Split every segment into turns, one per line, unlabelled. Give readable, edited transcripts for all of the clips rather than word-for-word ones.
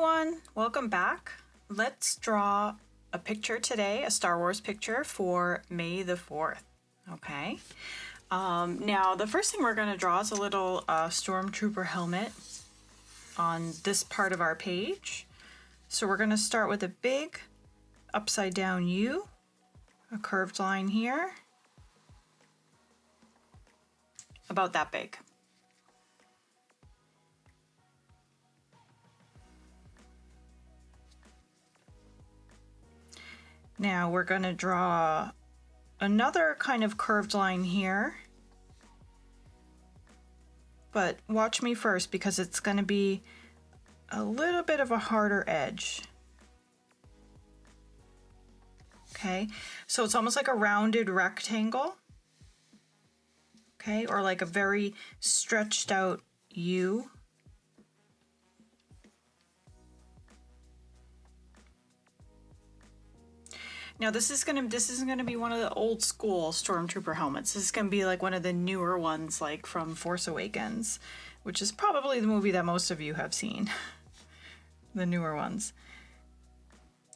everyone, welcome back. Let's draw a picture today, a Star Wars picture for May the 4th, okay? Now the first thing we're going to draw is a little Stormtrooper helmet on this part of our page. So we're going to start with a big upside down U, a curved line here, about that big. Now we're going to draw another kind of curved line here, but watch me first because it's going to be a little bit of a harder edge. Okay, so it's almost like a rounded rectangle, okay, or like a very stretched out U. Now this isn't gonna be one of the old school Stormtrooper helmets. This is gonna be like one of the newer ones, like from Force Awakens, which is probably the movie that most of you have seen. The newer ones.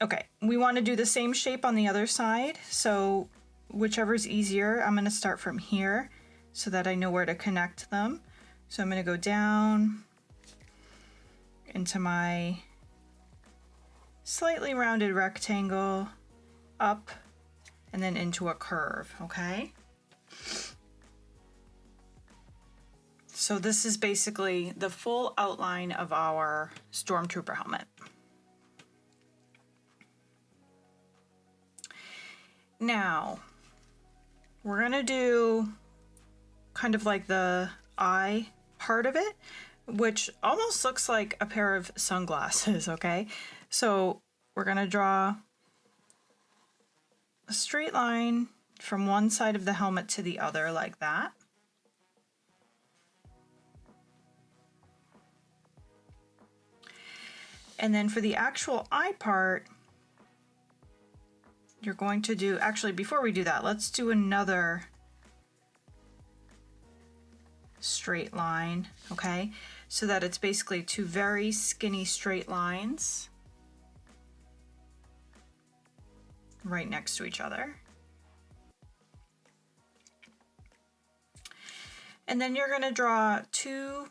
Okay, we want to do the same shape on the other side, so whichever's easier. I'm gonna start from here so that I know where to connect them. So I'm gonna go down into my slightly rounded rectangle, up, and then into a curve, okay? So this is basically the full outline of our Stormtrooper helmet. Now, we're gonna do kind of like the eye part of it, which almost looks like a pair of sunglasses, okay? So we're gonna draw a straight line from one side of the helmet to the other like that. And then for the actual eye part, you're going to do, actually before we do that, let's do another straight line, okay? So that it's basically two very skinny straight lines right next to each other. And then you're going to draw two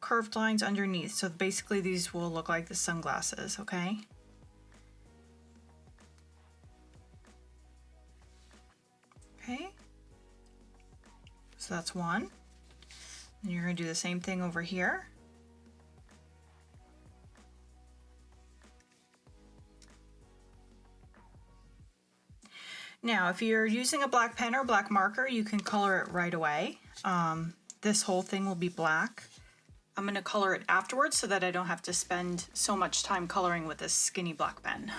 curved lines underneath. So basically these will look like the sunglasses, okay? Okay. So that's one. And you're going to do the same thing over here. Now, if you're using a black pen or black marker, you can color it right away. This whole thing will be black. I'm going to color it afterwards so that I don't have to spend so much time coloring with this skinny black pen.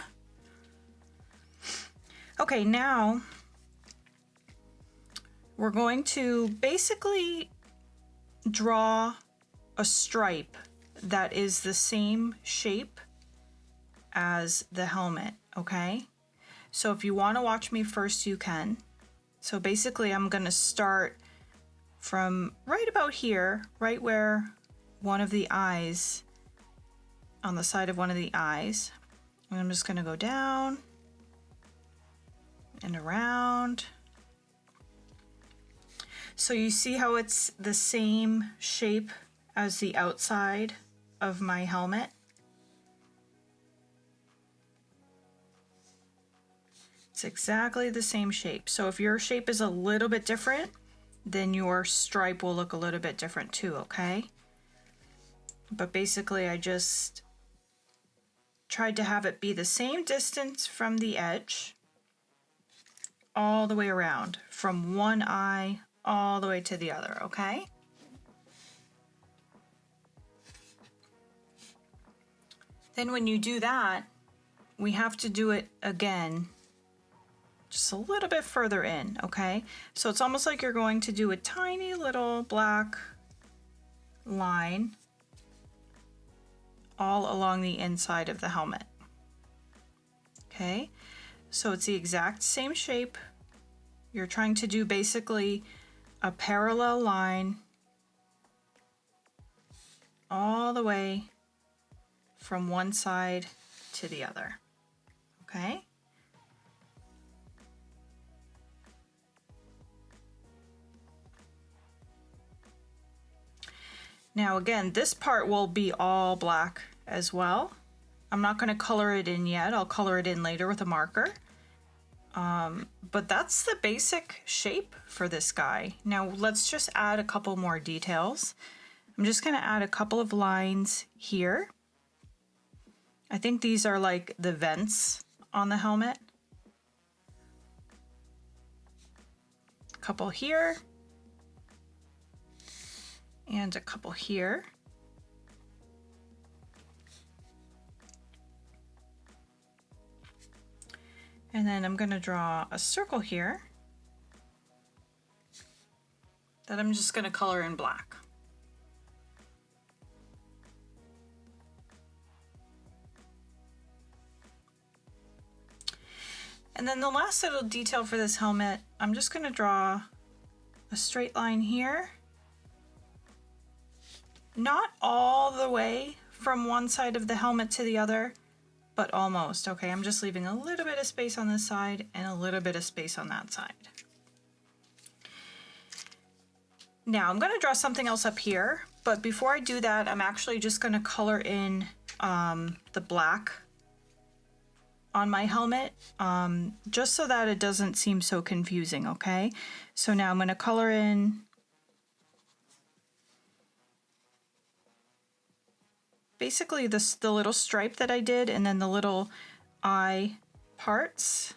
Okay, now we're going to basically draw a stripe that is the same shape as the helmet, okay? So if you want to watch me first, you can. So basically I'm going to start from right about here, right where one of the eyes, on the side of one of the eyes. And I'm just going to go down and around. So you see how it's the same shape as the outside of my helmet? It's exactly the same shape. So if your shape is a little bit different, then your stripe will look a little bit different too, okay? But basically I just tried to have it be the same distance from the edge all the way around, from one eye all the way to the other, okay? Then when you do that, we have to do it again just a little bit further in, okay? So it's almost like you're going to do a tiny little black line all along the inside of the helmet. Okay, so it's the exact same shape. You're trying to do basically a parallel line all the way from one side to the other, okay? Now again, this part will be all black as well. I'm not going to color it in yet. I'll color it in later with a marker. But that's the basic shape for this guy. Now let's just add a couple more details. I'm just going to add a couple of lines here. I think these are like the vents on the helmet. A couple here. And a couple here. And then I'm going to draw a circle here that I'm just going to color in black. And then the last little detail for this helmet, I'm just going to draw a straight line here. Not all the way from one side of the helmet to the other, but almost. Okay, I'm just leaving a little bit of space on this side and a little bit of space on that side. Now I'm going to draw something else up here, but before I do that, I'm actually just going to color in the black on my helmet, just so that it doesn't seem so confusing, okay? So now I'm going to color in basically the little stripe that I did, and then the little eye parts.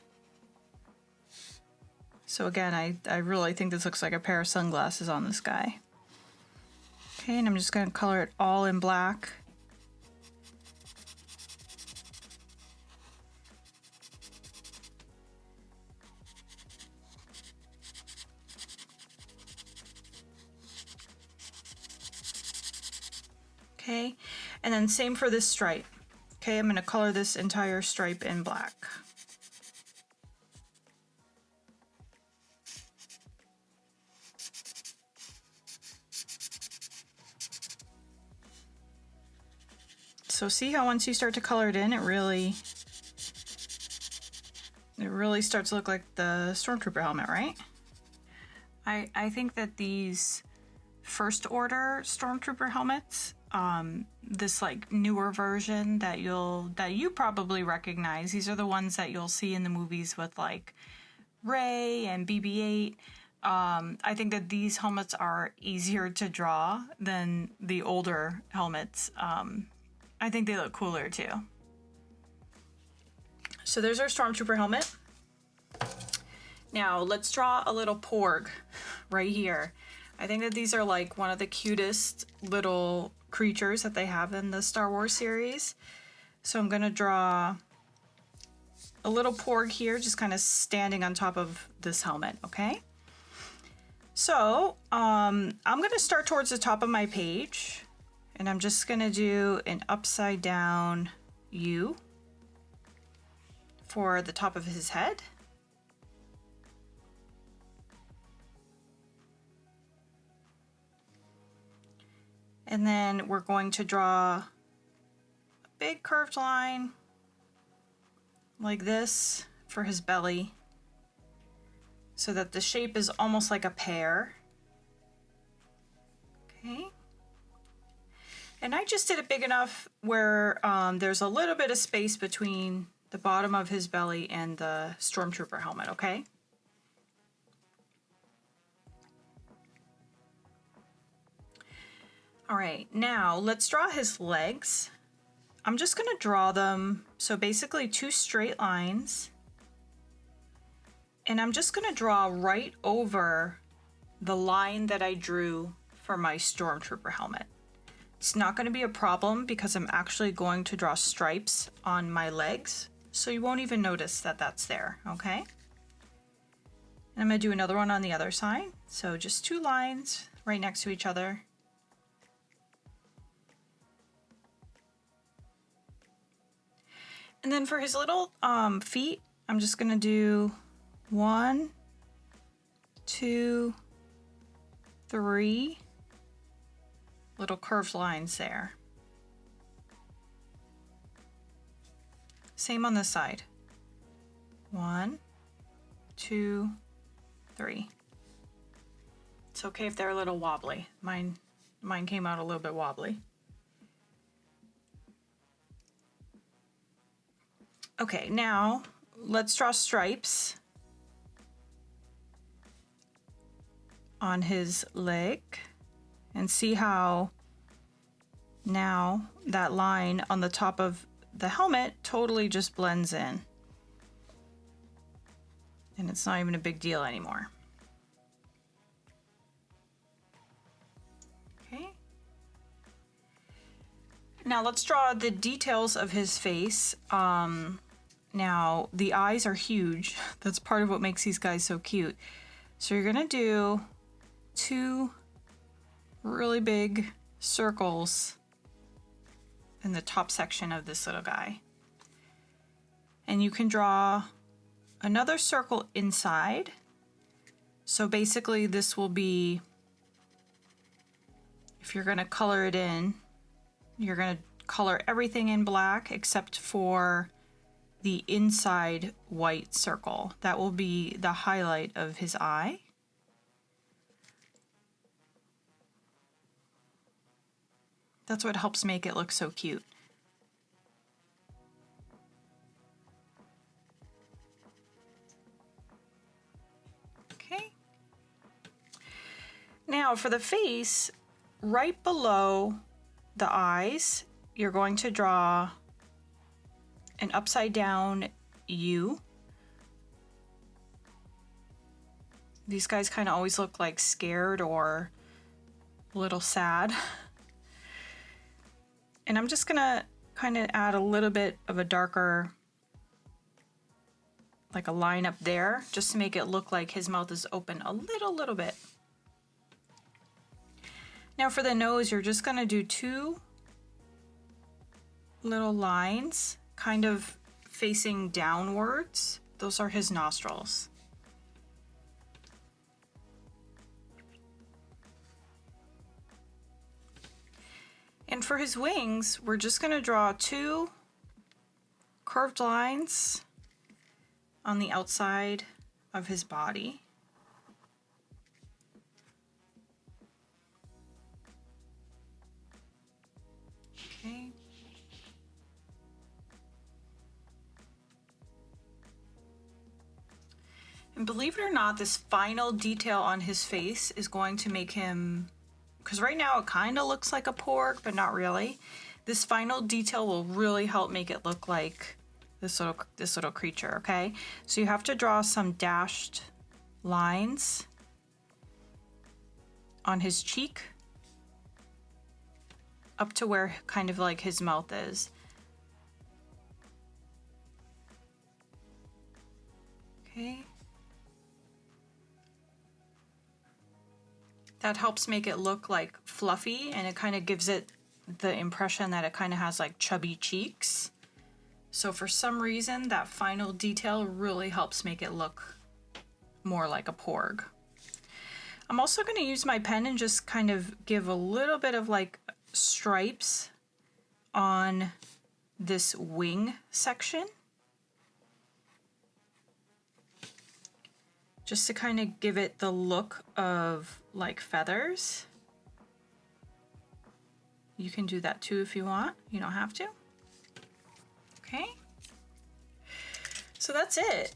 So again, I really think this looks like a pair of sunglasses on this guy. Okay, and I'm just going to color it all in black. Okay, and then same for this stripe. Okay, I'm going to color this entire stripe in black. So see how once you start to color it in, it really starts to look like the Stormtrooper helmet, right? I think that these first order Stormtrooper helmets, this like newer version that you probably recognize, these are the ones that you'll see in the movies with like Rey and BB-8. I think that these helmets are easier to draw than the older helmets. I think they look cooler too. So there's our Stormtrooper helmet. Now let's draw a little Porg right here. I think that these are like one of the cutest little creatures that they have in the Star Wars series. So I'm going to draw a little Porg here, just kind of standing on top of this helmet, okay? So I'm going to start towards the top of my page, and I'm just going to do an upside down U for the top of his head. And then we're going to draw a big curved line like this for his belly, so that the shape is almost like a pear. Okay. And I just did it big enough where there's a little bit of space between the bottom of his belly and the Stormtrooper helmet, okay? All right, now let's draw his legs. I'm just going to draw them, so basically two straight lines. And I'm just going to draw right over the line that I drew for my Stormtrooper helmet. It's not going to be a problem because I'm actually going to draw stripes on my legs, so you won't even notice that that's there, okay? And I'm going to do another one on the other side. So just two lines right next to each other. And then for his little feet, I'm just going to do 1, 2, 3 little curved lines there. Same on this side. 1, 2, 3. It's okay if they're a little wobbly. Mine came out a little bit wobbly. Okay, now let's draw stripes on his leg and see how now that line on the top of the helmet totally just blends in. And it's not even a big deal anymore. Okay. Now let's draw the details of his face. Now the eyes are huge. That's part of what makes these guys so cute. So you're gonna do 2 really big circles in the top section of this little guy. And you can draw another circle inside. So basically this will be, if you're gonna color it in, you're gonna color everything in black except for the inside white circle. That will be the highlight of his eye. That's what helps make it look so cute. Okay. Now for the face, right below the eyes, you're going to draw an upside down U. These guys kind of always look like scared or a little sad. And I'm just gonna kind of add a little bit of a darker, like a line up there, just to make it look like his mouth is open a little bit. Now for the nose, you're just gonna do 2 little lines, kind of facing downwards. Those are his nostrils. And for his wings, we're just gonna draw 2 curved lines on the outside of his body. Okay. And believe it or not, this final detail on his face is going to make him, because right now it kind of looks like a porg, but not really. This final detail will really help make it look like this little creature, okay? So you have to draw some dashed lines on his cheek up to where kind of like his mouth is. Okay. That helps make it look like fluffy, and it kind of gives it the impression that it kind of has like chubby cheeks. So for some reason, that final detail really helps make it look more like a porg. I'm also going to use my pen and just kind of give a little bit of like stripes on this wing section, just to kind of give it the look of like feathers. You can do that too if you want. You don't have to. Okay. So that's it.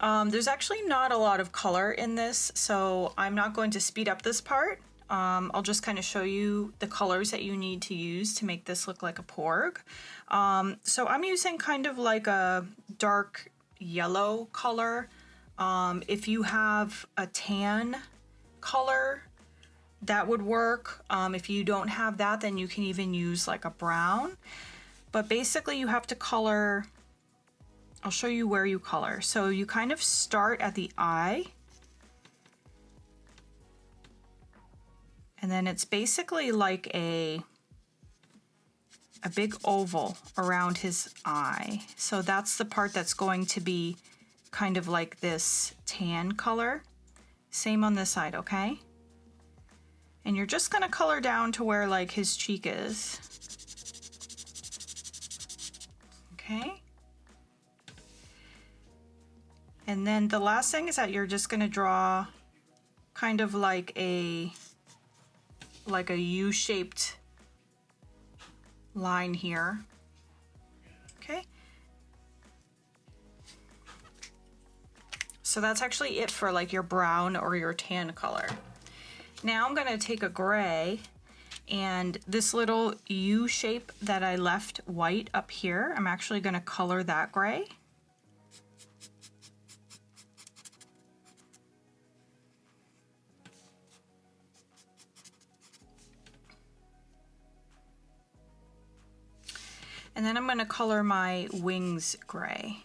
There's actually not a lot of color in this, so I'm not going to speed up this part. I'll just kind of show you the colors that you need to use to make this look like a porg. So I'm using kind of like a dark yellow color. If you have a tan color, that would work. If you don't have that, then you can even use like a brown. But basically you have to color, I'll show you where you color. So you kind of start at the eye, and then it's basically like a big oval around his eye. So that's the part that's going to be kind of like this tan color. Same on this side, okay? And you're just gonna color down to where like his cheek is. Okay? And then the last thing is that you're just going to draw kind of like a U-shaped line here. Okay. So that's actually it for like your brown or your tan color. Now I'm going to take a gray, and this little U shape that I left white up here, I'm actually going to color that gray. And then I'm going to color my wings gray.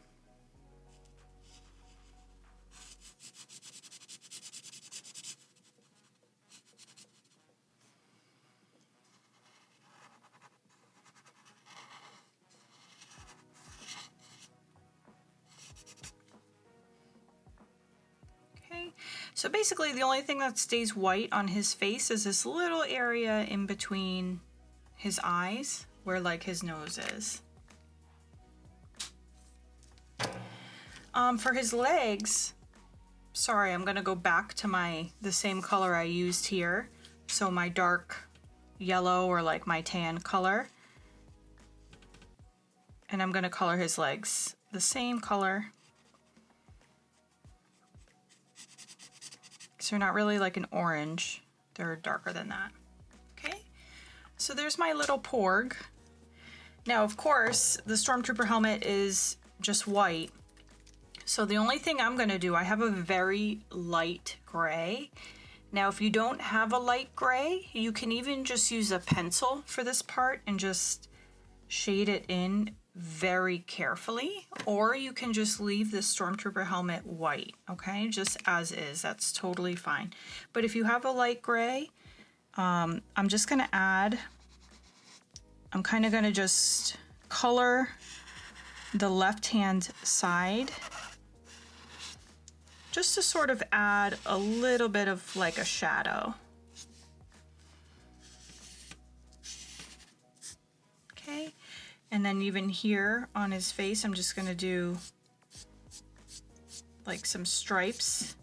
Okay, so basically the only thing that stays white on his face is this little area in between his eyes, where like his nose is. For his legs, sorry, I'm gonna go back to the same color I used here. So my dark yellow or like my tan color. And I'm gonna color his legs the same color. So they're not really like an orange, they're darker than that. Okay, so there's my little Porg. Now, of course, the Stormtrooper helmet is just white. So the only thing I'm gonna do, I have a very light gray. Now, if you don't have a light gray, you can even just use a pencil for this part and just shade it in very carefully, or you can just leave the Stormtrooper helmet white, okay? Just as is, that's totally fine. But if you have a light gray, I'm just gonna add, I'm kind of gonna just color the left-hand side just to sort of add a little bit of like a shadow. Okay, and then even here on his face, I'm just gonna do like some stripes.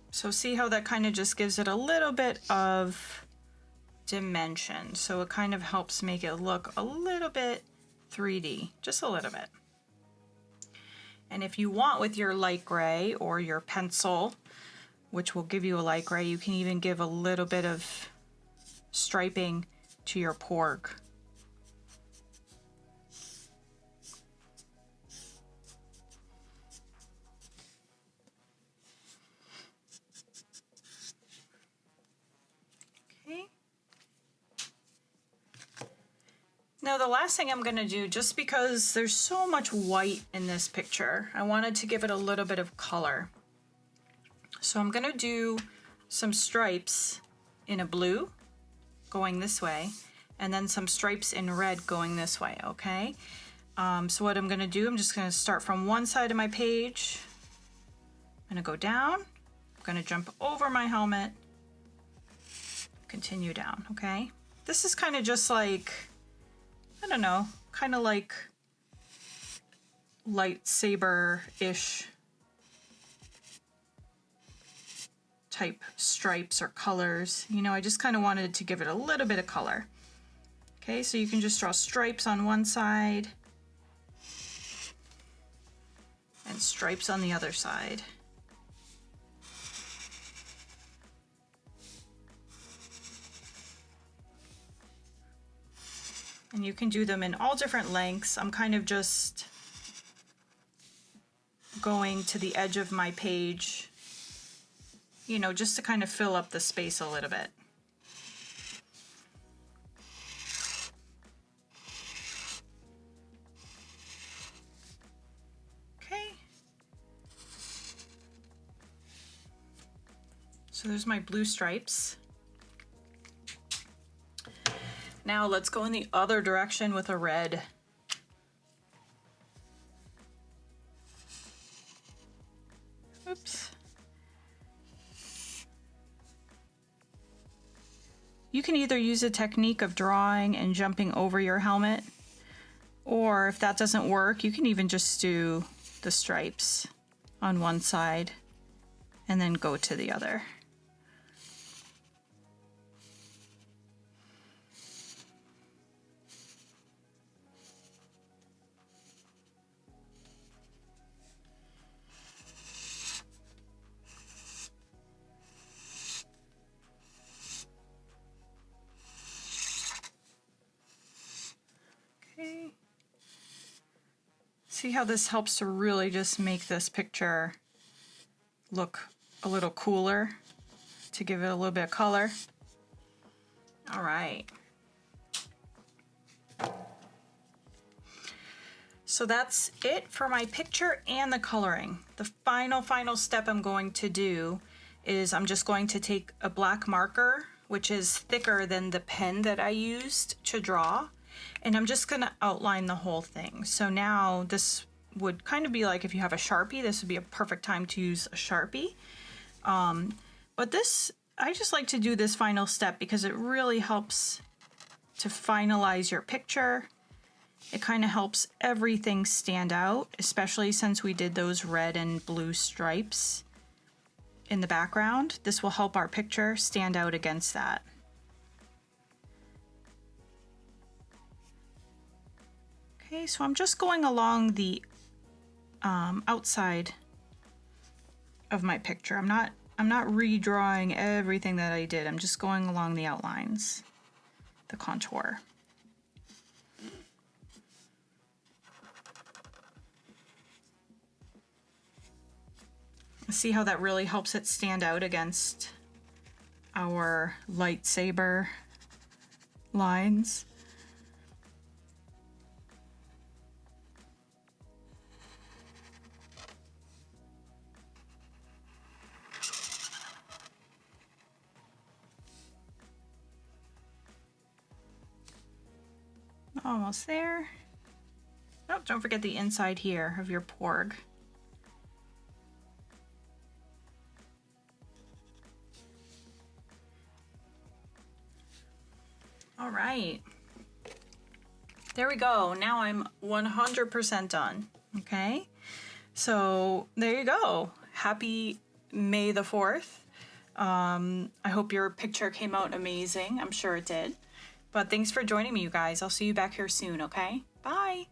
So see how that kind of just gives it a little bit of dimension. So it kind of helps make it look a little bit 3D, just a little bit. And if you want with your light gray or your pencil, which will give you a light gray, you can even give a little bit of striping to your Porg. Okay. Now the last thing I'm going to do, just because there's so much white in this picture, I wanted to give it a little bit of color. So I'm going to do some stripes in a blue going this way, and then some stripes in red going this way, okay? So what I'm going to do, I'm just going to start from one side of my page. I'm going to go down. I'm going to jump over my helmet, continue down, okay? This is kind of just like, I don't know, kind of like lightsaber-ish type stripes or colors. You know, I just kind of wanted to give it a little bit of color. Okay, so you can just draw stripes on one side and stripes on the other side. And you can do them in all different lengths. I'm kind of just going to the edge of my page, you know, just to kind of fill up the space a little bit. Okay. So there's my blue stripes. Now let's go in the other direction with a red. Oops. you can either use a technique of drawing and jumping over your helmet, or if that doesn't work, you can even just do the stripes on one side and then go to the other. Okay. See how this helps to really just make this picture look a little cooler, to give it a little bit of color. All right. So that's it for my picture and the coloring. The final step I'm going to do is I'm just going to take a black marker, which is thicker than the pen that I used to draw, and I'm just gonna outline the whole thing. So now this would kind of be like if you have a Sharpie, this would be a perfect time to use a Sharpie. But this, I just like to do this final step because it really helps to finalize your picture. It kind of helps everything stand out, especially since we did those red and blue stripes in the background. This will help our picture stand out against that. Okay, so I'm just going along the outside of my picture. I'm not redrawing everything that I did. I'm just going along the outlines, the contour. See how that really helps it stand out against our lightsaber lines? Almost there. Oh, don't forget the inside here of your Porg. All right. There we go. Now I'm 100% done. Okay. So there you go. Happy May the 4th. I hope your picture came out amazing. I'm sure it did. But thanks for joining me, you guys. I'll see you back here soon, okay? Bye.